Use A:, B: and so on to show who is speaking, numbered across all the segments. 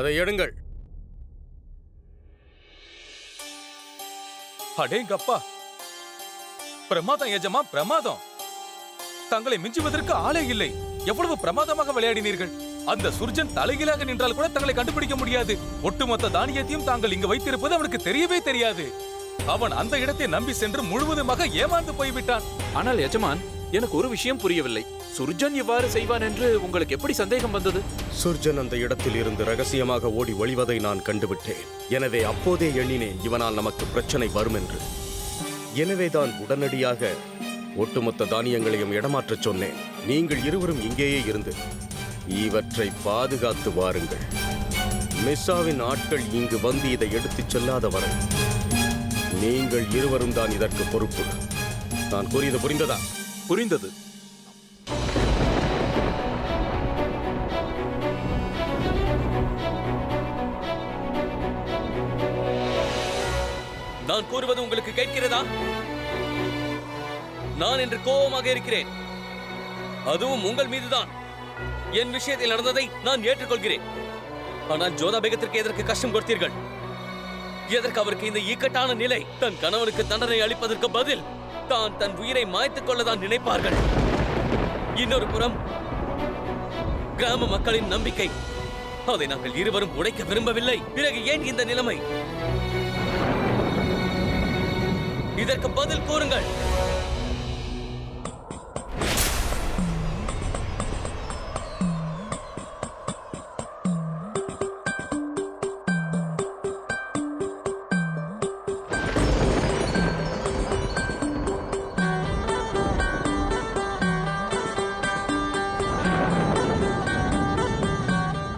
A: அதை எடுங்கள்.
B: அடேங்கப்பா, பிரமாதம் எஜமா, பிரமாதம். தங்களை மிஞ்சுவதற்கு ஆளே இல்லை. எவ்வளவு பிரமாதமாக விளையாடினீர்கள். அந்த சுர்ஜன் தலைகீழாக நின்றால் கூட தங்களை கண்டுபிடிக்க முடியாது. ஒட்டுமொத்த தானியத்தையும் தாங்கள் இங்கு வைத்திருப்பது அவனுக்கு தெரியவே தெரியாது. அவன் அந்த இடத்தை நம்பி சென்று முழுவதுமாக ஏமாந்து போய்விட்டான்.
C: ஆனால் எஜமான், எனக்கு ஒரு விஷயம் புரியவில்லை. சுர்ஜன் இவ்வாறு செய்வான் என்று உங்களுக்கு எப்படி சந்தேகம் வந்தது?
A: சுர்ஜன் அந்த இடத்தில் இருந்து ரகசியமாக ஓடி ஒளிவதை நான் கண்டுவிட்டேன். எனவே அப்போதே எண்ணினேன் இவனால் நமக்கு பிரச்சனை வரும் என்று. எனவேதான் உடனடியாக ஒட்டுமொத்த தானியங்களையும் இடமாற்றச் சொன்னேன். நீங்கள் இருவரும் இங்கேயே இருந்து இவற்றை பாதுகாத்து வாருங்கள். மிஸ்ஸாவின் ஆட்கள் இங்கு வந்து இதை எடுத்துச் செல்லாத வரை நீங்கள் இருவரும் தான் இதற்கு பொறுப்பு. நான் கூறியது புரிந்ததா?
C: புரிந்தது.
D: நான் கூறுவது உங்களுக்கு கேட்கிறதா? நான் என்று கோபமாக இருக்கிறேன். அதுவும் உங்கள் மீதுதான். என் விஷயத்தில் நடந்ததை நான் ஏற்றுக்கொள்கிறேன். ஆனால் ஜோதா பேகத்திற்கு எதற்கு கஷ்டம் கொடுத்தீர்கள்? எதற்கு அவருக்கு இந்த இக்கட்டான நிலை? தன் கணவனுக்கு தண்டனை அளிப்பதற்கு பதில் தான் தன் உயிரை மாய்த்துக் கொள்ளதான் நினைப்பார்கள். இன்னொரு புறம் கிராம மக்களின் நம்பிக்கை, அதை நாங்கள் இருவரும் உடைக்க விரும்பவில்லை. பிறகு ஏன் இந்த நிலைமை? இதற்கு பதில் கூறுங்கள்.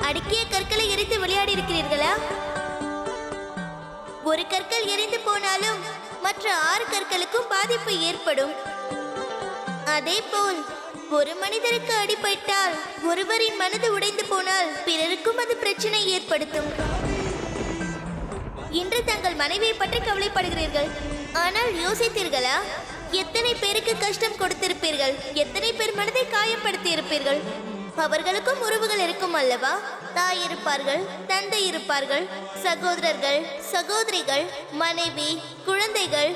E: அடுக்கிய கற்களை எரித்து விளையாடி இருக்கிறீர்களா? ஒரு கற்கள் எரிந்து போனாலும் மற்ற 6 கற்களுக்கும் பாதிப்பு ஏற்படும். அதேபோல் ஒரு மனிதருக்கு அடிபட்டால், ஒருவரின் மனது உடைந்து போனால் பிறருக்கும் அது பிரச்சனை ஏற்படுத்தும். இன்று தங்கள் மனைவியை பற்றி கவலைப்படுகிறீர்கள். ஆனால் யோசித்தீர்களா? எத்தனை பேருக்கு கஷ்டம் கொடுத்திருப்பீர்கள், எத்தனை பேர் மனதை காயப்படுத்தி இருப்பீர்கள். அவர்களுக்கும் உறவுகள் இருக்கும் அல்லவா? தாய் இருப்பார்கள், தந்தை இருப்பார்கள், சகோதரர்கள், சகோதரிகள், மனைவி, குழந்தைகள்.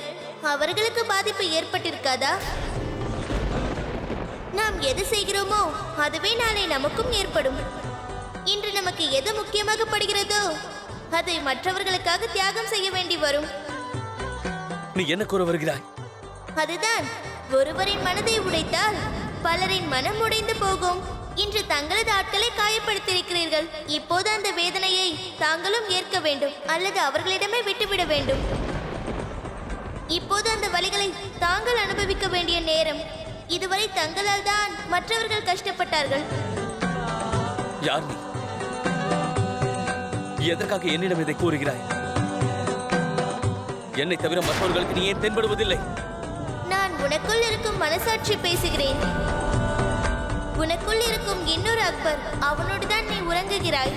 E: அவர்களுக்கு பாதிப்பு ஏற்பட்டிருக்காதா? நாம் எது செய்கிறோமோ அதுவே நாளை நமக்கும் ஏற்படும். இன்று நமக்கு எது முக்கியமாக படுகிறதோ அதை மற்றவர்களுக்காக தியாகம் செய்ய வேண்டி வரும்.
D: நீ என்ன கூற வருகிறாய்?
E: அதுதான், ஒருவரின் மனதை உடைத்தால் பலரின் மனம் உடைந்து போகும். இன்று தங்களது ஆட்களை காயப்படுத்தியிருக்கிறீர்கள். இப்போது அந்த வேதனையை தாங்களும் ஏற்க வேண்டும், அல்லது அவர்களிடமே விட்டுவிட வேண்டும். இப்போது அந்த வலிகளை தாங்கள் அனுபவிக்க வேண்டிய நேரம். இதுவரை தங்களால் தான் மற்றவர்கள் கஷ்டப்பட்டார்கள்.
D: யார் நீ? எதற்காக என்னிடம் இதை கூறுகிறாய்? என்னை தவிர மற்றவர்களுக்கு நீ ஏன் தென்படுவதில்லை?
E: நான் உனக்குள் இருக்கும் மனசாட்சி பேசுகிறேன். உனக்குள் இருக்கும் இன்னொரு அக்பர், அவனோடு தான் நீ உறங்குகிறாய்.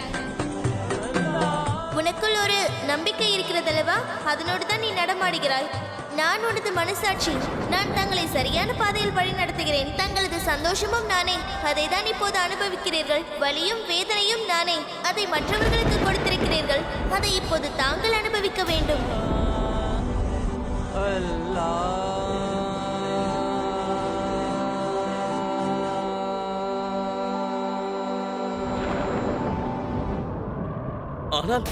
E: உனக்குள் ஒரு நம்பிக்கை இருக்கிறதல்லவா, அதனோடு தான் நீ நடமாடுகிறாய். நான் உனது மனசாட்சி. நான் தங்களை சரியான பாதையில் வழி நடத்துகிறேன். தங்களது சந்தோஷமும் நானே, அதை தான் இப்போது அனுபவிக்கிறீர்கள். வலியும் வேதனையும் நானே, அதை மற்றவர்களுக்கு கொடுத்திருக்கிறீர்கள். அதை இப்போது தாங்கள் அனுபவிக்க வேண்டும்.
D: ஆனால்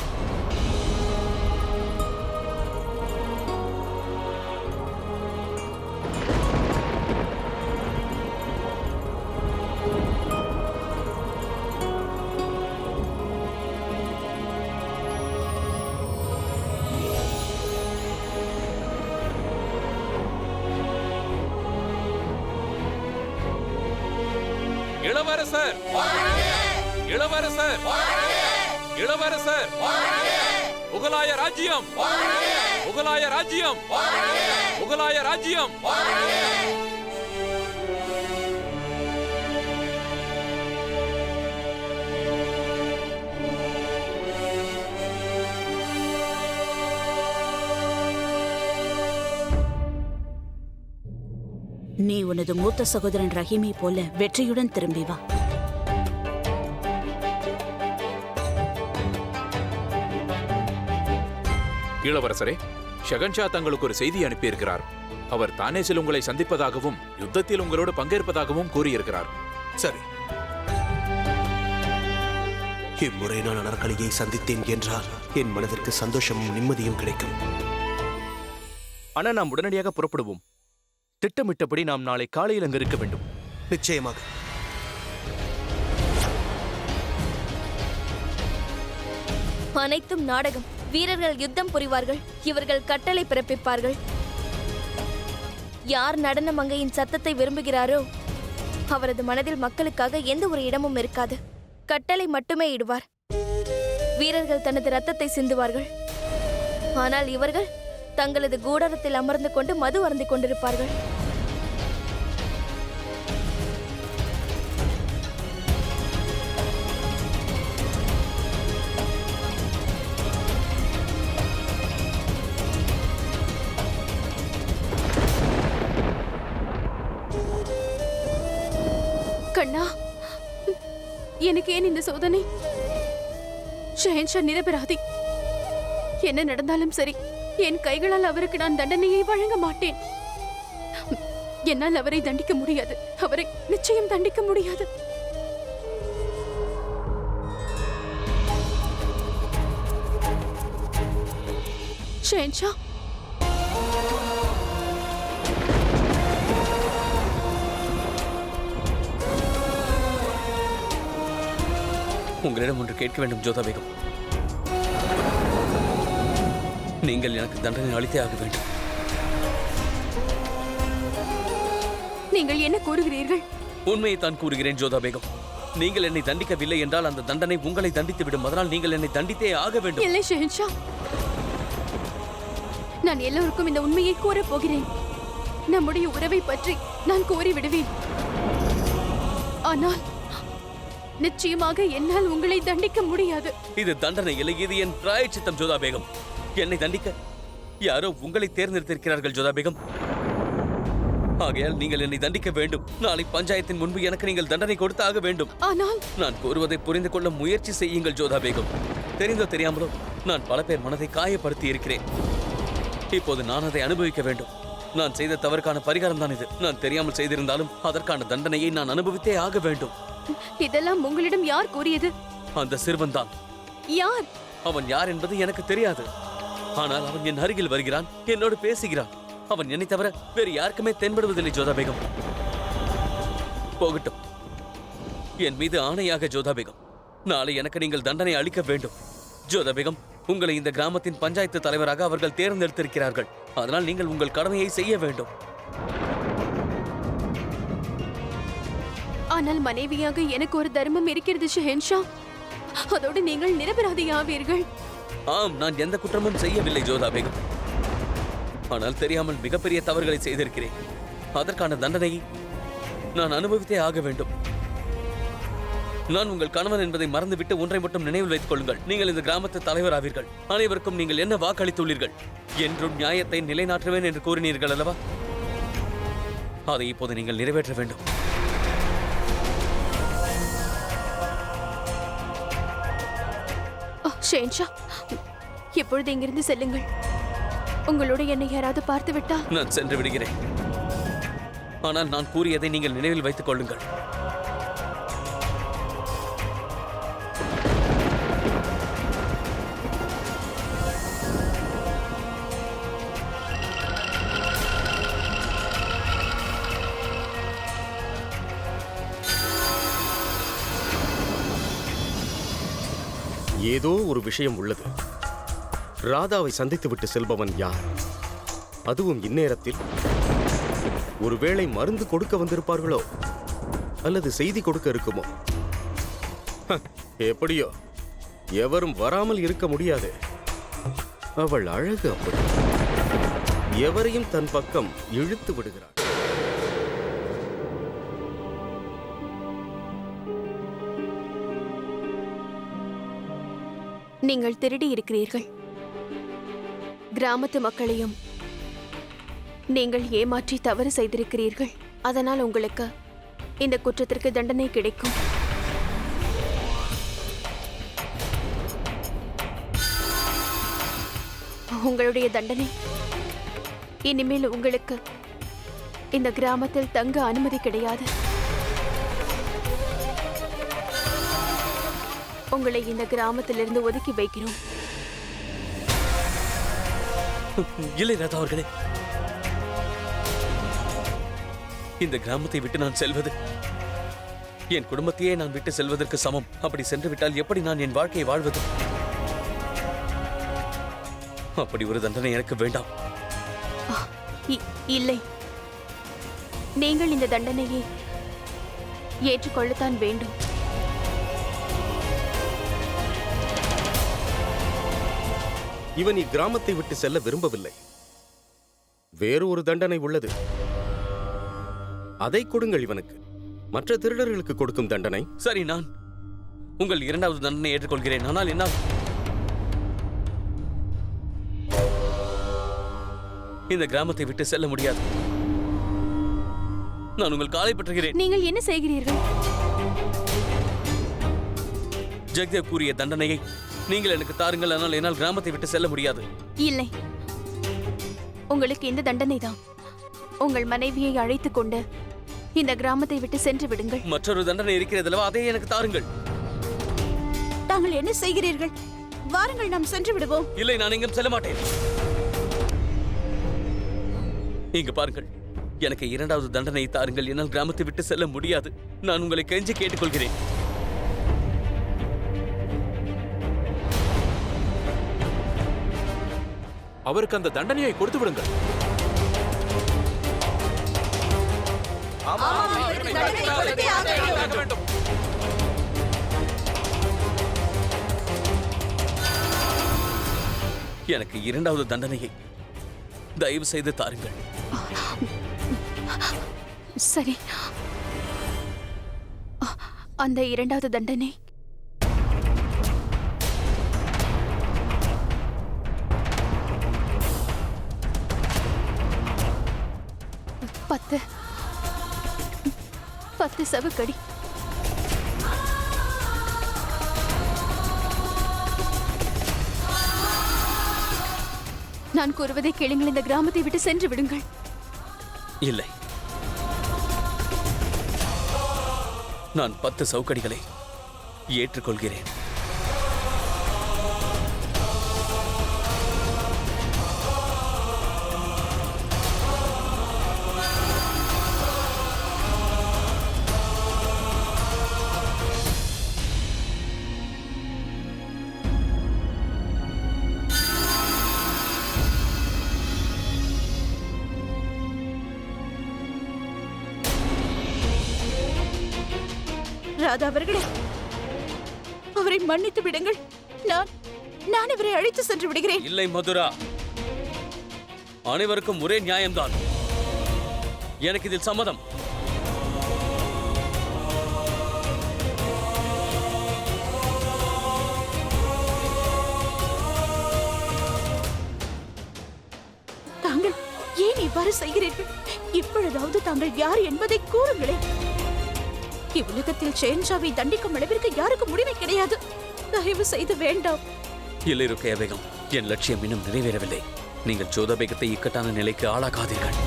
B: இளவரசர், இளவரசர், இளவரசர், முகலாய ராஜ்யம், முகலாய ராஜ்யம், முகலாய ராஜ்யம்.
F: நீ உனது மூத்த சகோதரன் ரஹீமை போல வெற்றியுடன் திரும்பி வா.
C: இளவரசரே, ஷகன்ஷா தங்களுக்கு ஒரு செய்தி அனுப்பியிருக்கிறார். அவர் தானேசில் உங்களை சந்திப்பதாகவும் யுத்தத்தில் உங்களோடு பங்கேற்பதாகவும் கூறியிருக்கிறார்.
G: சரி, இம்முறை நான் அனர்கலியை சந்தித்தேன் என்றால் என் மனதிற்கு சந்தோஷமும் நிம்மதியும் கிடைக்கும்.
H: ஆனா நாம் உடனடியாக புறப்படுவோம். திட்டமிட்டபடி நாம் நாளை காலையில் அங்கு இருக்க வேண்டும்.
G: நிச்சயமாக.
E: அனைத்தும் நாடகம். வீரர்கள் யுத்தம் புரிவார்கள், இவர்கள் கட்டளை பிறப்பிப்பார்கள். யார் நடன மங்கையின் சத்தத்தை விரும்புகிறாரோ அவரது மனதில் மக்களுக்காக எந்த ஒரு இடமும் இருக்காது. கட்டளை மட்டுமே இடுவார். வீரர்கள் தனது ரத்தத்தை சிந்துவார்கள். ஆனால் இவர்கள் தங்களது கூடாரத்தில் அமர்ந்து கொண்டு மது அருந்திக் கொண்டிருப்பார்கள்.
I: கண்ணா, எனக்கு ஏன் இந்த சோதனை? ஷஹன்ஷா நிரபராதி. என்ன நடந்தாலும் சரி, என் கைகளால் அவருக்கு நான் தண்டனையை வழங்க மாட்டேன். என்னால் அவரை தண்டிக்க முடியாது. அவரை நிச்சயம் தண்டிக்க முடியாது. ஷஹன்ஷா,
D: உங்களிடம் ஒன்று கேட்க வேண்டும் ஜோதா பேகம். நீங்கள் எனக்கு தண்டனை அளித்தே ஆக வேண்டும்.
I: நீங்கள் என்ன கூறுகிறீர்கள்?
D: உண்மையை தான் கூறுகிறேன் ஜோதா பேகம். நீங்கள் என்னை தண்டிக்கவில்லை என்றால் அந்த தண்டனை உங்களை தண்டித்து விடும். அதனால் நீங்கள் என்னை தண்டித்தே ஆக வேண்டும்.
I: இல்லை ஷஹன்ஷா, நான் எல்லோருக்கும் இந்த உண்மையை கூறப் போகிறேன். நம்முடைய உறவை பற்றி நான் கூறிவிடுவேன். ஆனால் நிச்சயமாக என்னால் உங்களை தண்டிக்க முடியாது.
D: இது தண்டனை இல்லை, இது என் பிராயச்சித்தம் ஜோதா பேகம். என்னை தண்டிக்க யாரோ உங்களை தேர்ந்தெடுத்திருக்கிறார்கள் ஜோதா பேகம். ஆகையால் நீங்கள் என்னை தண்டிக்க வேண்டும். நாளை பஞ்சாயத்தின் முன்பு எனக்கு நீங்கள் தண்டனை கொடுத்தாக வேண்டும்.
I: ஆனால்
D: நான் கூறுவதை புரிந்து கொள்ள முயற்சி செய்யுங்கள் ஜோதா பேகம். தெரிந்தோ தெரியாமலோ நான் பல பேர் மனதை காயப்படுத்தி இருக்கிறேன். இப்போது நான் அதை அனுபவிக்க வேண்டும். நான் செய்த தவறுக்கான பரிகாரம் தான் இது. நான் தெரியாமல் செய்திருந்தாலும் அதற்கான தண்டனையை நான் அனுபவித்தே ஆக வேண்டும்.
I: இதெல்லாம் உங்களிடம் யார் கூறியது?
D: அந்த சிறுவன் தான்.
I: யார்
D: அவன்? யார் என்பது எனக்கு தெரியாது. ஆனால் அவன் என் அருகில் வருகிறான், என்னோடு பேசுகிறான். அவன் என்னை தவிர வேறு யாருக்குமே தென்படுவதில்லை ஜோதா பேகம். போகட்டும், என் மீது ஆணையாக ஜோதா பேகம், நாளை எனக்கு நீங்கள் தண்டனை அளிக்க வேண்டும். ஜோதா பேகம், உங்களை இந்த கிராமத்தின் பஞ்சாயத்து தலைவராக அவர்கள் தேர்ந்தெடுத்திருக்கிறார்கள். அதனால் நீங்கள் உங்கள் கடமையை செய்ய வேண்டும்.
I: ஆனால் மனைவியாக எனக்கு ஒரு தர்மம் இருக்கிறது ஷஹன்ஷா. அதோடு நீங்கள் நிரபராதியாவீர்கள்.
D: ஆம், நான் எந்த குற்றமும் செய்யவில்லை ஜோதா பேகம். ஆனால் தெரியாமல் மிகப்பெரிய தவறுகளை செய்திருக்கிறேன். அதற்கான தண்டனையை நான் அனுபவித்தே ஆக வேண்டும். நான் உங்கள் கணவன் என்பதை மறந்துவிட்டு ஒன்றை மட்டும் நினைவில் வைத்துக் கொள்ளுங்கள். நீங்கள் இந்த கிராமத்து தலைவராவீர்கள். அனைவருக்கும் நீங்கள் என்ன வாக்களித்துள்ளீர்கள்? என்றும் நியாயத்தை நிலைநாட்டுவேன் என்று கூறினீர்கள் அல்லவா? அதை இப்போது நீங்கள் நிறைவேற்ற வேண்டும்.
I: ஷஹன்ஷா, இப்பொழுது இங்கிருந்து செல்லுங்கள். உங்களோட என்னை யாராவது பார்த்து விட்டால்
D: நான் சென்று விடுகிறேன். ஆனால் நான் கூறியதை நீங்கள் நினைவில் வைத்துக் கொள்ளுங்கள்.
A: ஏதோ ஒரு விஷயம் உள்ளது. ராதாவை சந்தித்துவிட்டு செல்பவன் யார்? அதுவும் இந்நேரத்தில். ஒருவேளை மருந்து கொடுக்க வந்திருப்பார்களோ, அல்லது செய்தி கொடுக்க இருக்குமோ? எப்படியோ எவரும் வராமல் இருக்க முடியாது. அவள் அழகு அப்படி, எவரையும் தன் பக்கம் இழுத்து விடுகிறாள்.
I: நீங்கள் திருடி இருக்கிறீர்கள். கிராமத்து மக்களையும் நீங்கள் ஏமாற்றி தவறு செய்திருக்கிறீர்கள். அதனால் உங்களுக்கு இந்த குற்றத்திற்கு தண்டனை கிடைக்கும். உங்களுடைய தண்டனை இனிமேல் உங்களுக்கு இந்த கிராமத்தில் தங்க அனுமதி கிடையாது. உங்களை இந்த கிராமத்திலிருந்து ஒதுக்கி வைக்கிறோம்.
D: இல்லை ராதா அவர்களே, இந்த கிராமத்தை விட்டு நான் செல்வது என் குடும்பத்தையே நான் விட்டு செல்வதற்கு சமம். அப்படி சென்று விட்டால் எப்படி நான் என் வாழ்க்கையை வாழ்வது? அப்படி ஒரு தண்டனை எனக்கு வேண்டாம்.
I: இல்லை, நீங்கள் இந்த தண்டனையை ஏற்றுக்கொள்ளத்தான் வேண்டும்.
A: இவன் இக்கிராமத்தை விட்டு செல்ல விரும்பவில்லை. வேறு ஒரு தண்டனை உள்ளது, அதை கொடுங்கள் இவனுக்கு. மற்ற திருடர்களுக்கு கொடுக்கும் தண்டனை.
D: சரி, நான் உங்கள் இரண்டாவது தண்டனை ஏற்றுக்கொள்கிறேன். ஆனால் என்னால் இந்த கிராமத்தை விட்டு செல்ல முடியாது. நான் உங்கள் காலை பற்றுகிறேன்.
I: நீங்கள் என்ன செய்கிறீர்கள்?
D: ஜெகதேவ் கூறிய தண்டனையை நீங்கள் எனக்கு தாருங்கள். ஆனால் என்னால் கிராமத்தை விட்டு செல்ல முடியாது.
I: இல்லை, உங்களுக்கு இந்த தண்டனை தான். உங்கள் மனைவியை அழைத்துக் கொண்டு இந்த கிராமத்தை விட்டு சென்று விடுங்கள்.
D: மற்றொரு தண்டனை இருக்கிறதல்லவா, அதை எனக்கு தாருங்கள்.
F: தாங்கள் என்ன செய்கிறீர்கள்? வாருங்கள், நாம் சென்று விடுவோம்.
D: இல்லை, நான் எங்கும் செல்ல மாட்டேன். இங்கு பாருங்கள், எனக்கு இரண்டாவது தண்டனை தாருங்கள். என்னால் கிராமத்தை விட்டு செல்ல முடியாது. நான் உங்களை கெஞ்சி கேட்டுக்கொள்கிறேன்.
C: அவருக்கு அந்த தண்டனையை கொடுத்து விடுங்கள்.
D: எனக்கு இரண்டாவது தண்டனையை தயவு செய்து தாருங்கள்.
I: சரி, அந்த இரண்டாவது தண்டனை 10 சவுக்கடி. நான் கூறுவதை கேளுங்கள், இந்த கிராமத்தை விட்டு சென்று விடுங்கள்.
D: இல்லை, நான் 10 சவுக்கடிகளை ஏற்றுக்கொள்கிறேன்.
F: ராதா அவர்களே, அவரை மன்னித்து விடுங்கள். நான் இவரை அழைத்து சென்று விடுகிறேன்.
D: இல்லை மதுரா, அனைவருக்கும் ஒரே நியாயம்தான். எனக்கு இதில் சம்மதம்.
F: தாங்கள் ஏன் இவ்வாறு செய்கிறீர்கள்? இப்பொழுதாவது தாங்கள் யார் என்பதை கூறுங்களேன். இவ்வுலகத்தில் ஷெஹன்ஷாவை தண்டிக்கும் அளவிற்கு யாருக்கும் முடிவு கிடையாது. தயவு செய்து வேண்டாம்.
D: இல்லை ருக்கையா பேகம், என் லட்சியம் இன்னும் நிறைவேறவில்லை. நீங்கள் ஜோதா பேகத்தை இக்கட்டான நிலைக்கு ஆளாக்காதீர்கள்.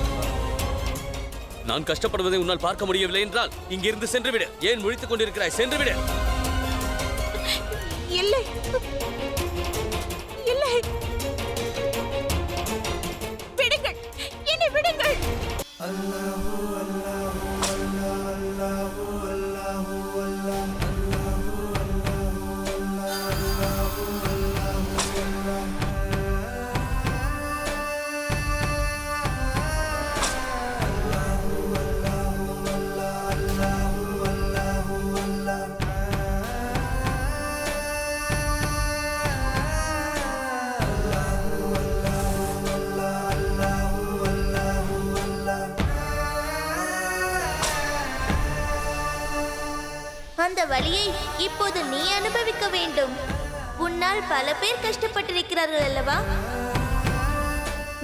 D: நான் கஷ்டப்படுவதை உன்னால் பார்க்க முடியவில்லை என்றால் இங்கிருந்து சென்றுவிடு. ஏன் முழித்துக் கொண்டிருக்கிறாய்? சென்றுவிடு.
F: இல்லை இல்லை, விடுங்கள், என்னை விடுங்கள்.
E: அந்த வலியை இப்போது நீ அனுபவிக்க வேண்டும். உன்னால் பல பேர் கஷ்டப்பட்டிருக்கிறார்கள் அல்லவா?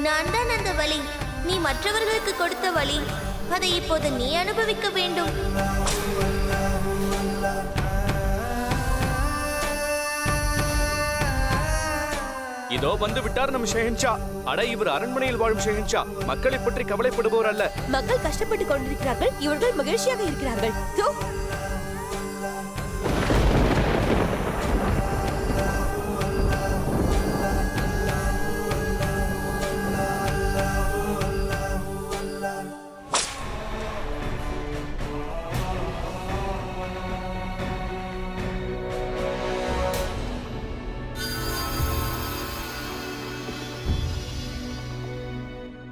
E: நான் தான் அந்த வலி. நீ மற்றவர்களுக்கு கொடுத்த வலி, அதை இப்போது நீ அனுபவிக்க வேண்டும்.
H: இதோ வந்து விட்டார் நம் ஷெஹன்ஷா. அட, இவர் அரண்மனையில் வாழும் ஷெஹன்ஷா, மக்களை பற்றி கவலைப்படுபவர் அல்ல.
F: மக்கள் கஷ்டப்பட்டு கொண்டிருக்கிறார்கள், இவர்கள் மகிழ்ச்சியாக இருக்கிறார்கள். தோ,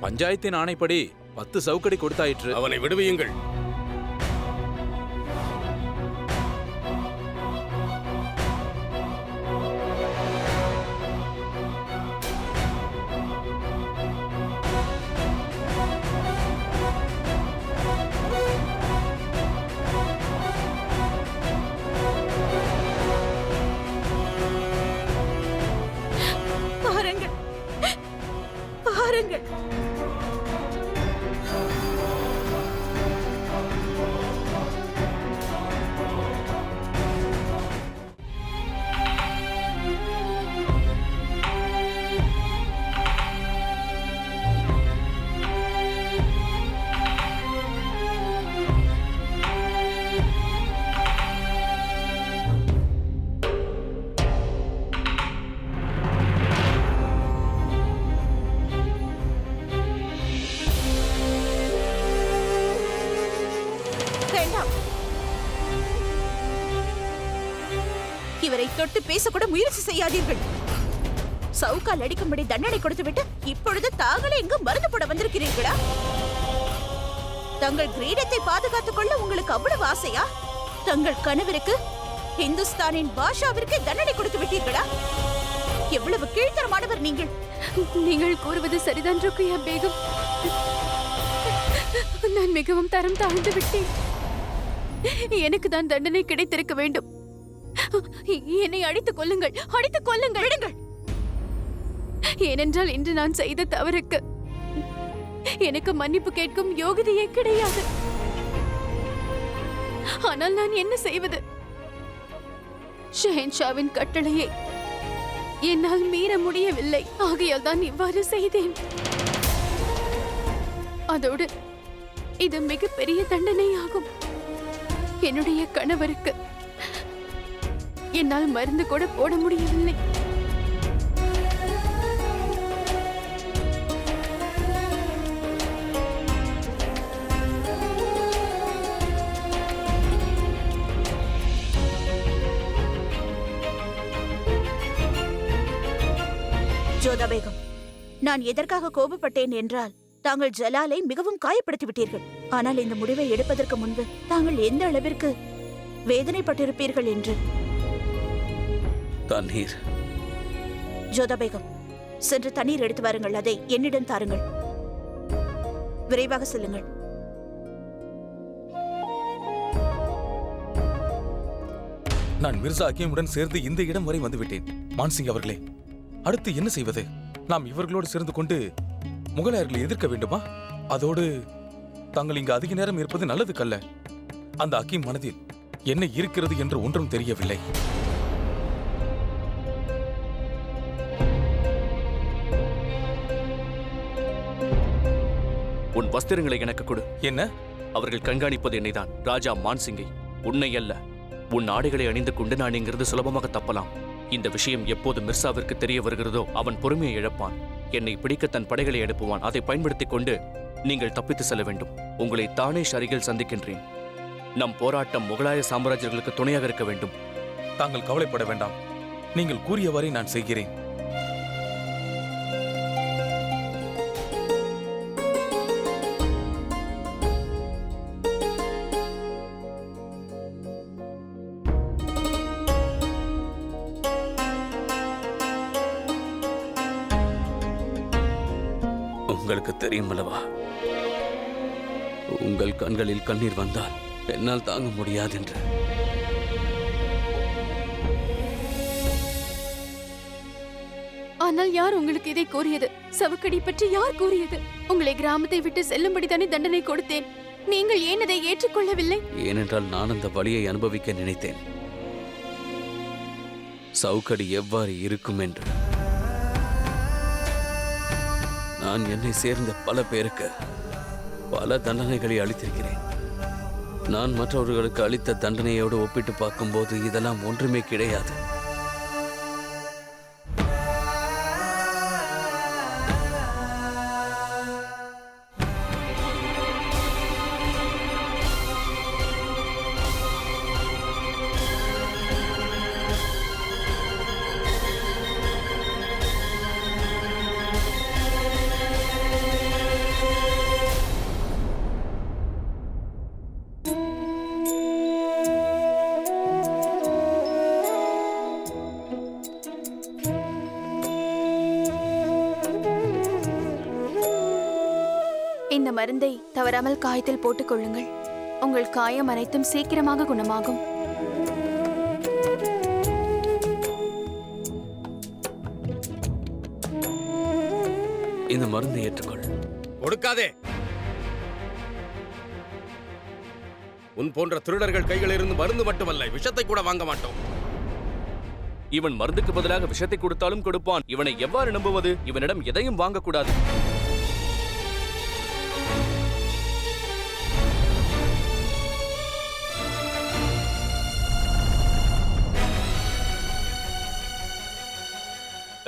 C: பஞ்சாயத்தின் ஆணைப்படி 10 சவுக்கடி கொடுத்தாயிற்று.
A: அவனை விடுவியுங்கள்.
F: பாருங்கள், பாருங்கள். வேண்டாம். இவரை தொட்டு பேசக்கூட முயற்சி செய்யாதீர்கள். சவுக்கால் அடிக்கும்படி தண்டனை கொடுத்துவிட்டு இப்பொழுது தாங்களே இங்கு மருந்து போட வந்திருக்கிறீர்களா? தங்கள் கிரீடத்தை பாதுகாத்துக் கொள்ள உங்களுக்கு அவ்வளவு ஆசையா? தங்கள் கணவருக்கு, இந்துஸ்தானின் பாஷாவிற்கு தண்டனை கொடுத்து விட்டீர்களா? எவ்வளவு கீழ்த்தரமானவர் நீங்கள்!
I: நீங்கள் கூறுவது சரிதான் ருக்கியா பேகம். நான் மிகவும் தரம் தாழ்ந்து விட்டேன். எனக்கு தான் தண்டனை கிடைத்திருக்க வேண்டும். என்னை அடித்துக் கொல்லுங்கள், அடித்துக் கொல்லுங்கள், விடுங்கள். ஏனென்றால் இன்று நான் செய்த தவறுக்கு எனக்கு மன்னிப்பு கேட்கும் யோகிதையே கிடையாது. ஆனால் நான் என்ன செய்வது? ஷெஹன்ஷாவின் கட்டளையை என்னால் மீற முடியவில்லை. ஆகையால் தான் இவ்வாறு செய்தேன். அதோடு இது மிகப்பெரிய தண்டனையாகும். என்னுடைய கணவருக்கு என்னால் மருந்து கூட போட முடியவில்லை.
F: ஜோதா பேகம், நான் எதற்காக கோபப்பட்டேன் என்றால், தாங்கள் ஜலாலை மிகவும் காயப்படுத்தி விட்டீர்கள். ஆனால் இந்த முடிவை எடுப்பதற்கு முன்பு தாங்கள் எந்த அளவிற்கு வேதனைப்பட்டிருப்பீர்கள் என்று.
D: தண்ணீர்.
F: ஜோதா பேகம், சென்று தண்ணீர் எடுத்து வாருங்கள். அதை என்னிடம் தாருங்கள். விரைவாக செல்லுங்கள்.
B: நான் மிர்சா அகீமுடன் சேர்ந்து இந்த இடம் வரை வந்துவிட்டேன். மான்சிங் அவர்களே, அடுத்து என்ன செய்வது? நாம் இவர்களோடு சேர்ந்து கொண்டு முகலாயர்களை எதிர்க்க வேண்டுமா? அதோடு தாங்கள் இங்கு அதிக நேரம் இருப்பது நல்லது கல்ல. அந்த அகீம் மனதில் என்ன இருக்கிறது என்று ஒன்றும் தெரியவில்லை.
H: உன் வஸ்திரங்களை எனக்கு கொடு.
B: என்ன?
H: அவர்கள் கண்காணிப்பது என்னைதான், ராஜா மான்சிங்கை, உன்னை அல்ல. உன் ஆடைகளை அணிந்து கொண்டு நான் இங்கிருந்து சுலபமாக தப்பலாம். இந்த விஷயம் எப்போது மிர்சாவிற்கு தெரிய வருகிறதோ அவன் பொறுமையை இழப்பான். என்னை பிடிக்க தன் படைகளை அனுப்புவான். அதை பயன்படுத்திக் கொண்டு நீங்கள் தப்பித்து செல்ல வேண்டும். உங்களை தானேஷ் அருகில் சந்திக்கின்றேன். நம் போராட்டம் முகலாய சாம்ராஜ்யர்களுக்கு துணையாக இருக்க வேண்டும்.
B: தாங்கள் கவலைப்பட வேண்டாம். நீங்கள் கூறியவாறே நான் செய்கிறேன்.
D: உங்களுக்கு தெரியும் அல்லவா, உங்கள் கண்களில் கண்ணீர் வந்தால் என்னால் தாங்க முடியாது என்று.
I: ஆனால் யார் உங்களுக்கு இதை கூறியது? சவுக்கடி பற்றி யார் கூறியது? உங்களை கிராமத்தை விட்டு செல்லும்படி தானே தண்டனை கொடுத்தேன். நீங்கள் ஏன் அதை ஏற்றுக்கொள்ளவில்லை?
D: ஏனென்றால் நான் அந்த வலியை அனுபவிக்க நினைத்தேன். சவுக்கடி எவ்வாறு இருக்கும் என்று. நான் என்னை சேர்ந்த பல பேருக்கு பல தண்டனைகளை அளித்திருக்கிறேன். நான் மற்றவர்களுக்கு அளித்த தண்டனையோடு ஒப்பிட்டு பார்க்கும்போது இதெல்லாம் ஒன்றுமே கிடையாது.
I: இந்த மருந்தை தவறாமல் காயத்தில் போட்டுக் கொள்ளுங்கள். உங்கள் காயம் அனைத்தும் சீக்கிரமாக குணமாகும்.
D: இந்த மருந்தை ஏற்றுக்கொள்.
A: கொடுக்காதே. உன் போன்ற திருடர்கள் கைகளிலிருந்து மருந்து மட்டுமல்ல, விஷத்தை கூட வாங்க மாட்டோம்.
H: இவன் மருந்துக்கு பதிலாக விஷத்தை கொடுத்தாலும் கொடுப்பான். இவனை எவ்வாறு நம்புவது? இவனிடம் எதையும் வாங்கக்கூடாது.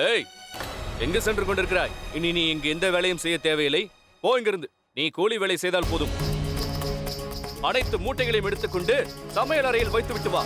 H: ஏய், எங்கு சென்று கொண்டிருக்கிறாய்? இனி நீ இங்கு எந்த வேலையும் செய்ய தேவையில்லை. போ இங்கிருந்து. நீ கூலி வேலை செய்தால் போதும். அனைத்து மூட்டைகளையும் எடுத்துக்கொண்டு சமையல் அறையில் வைத்து விட்டு வா.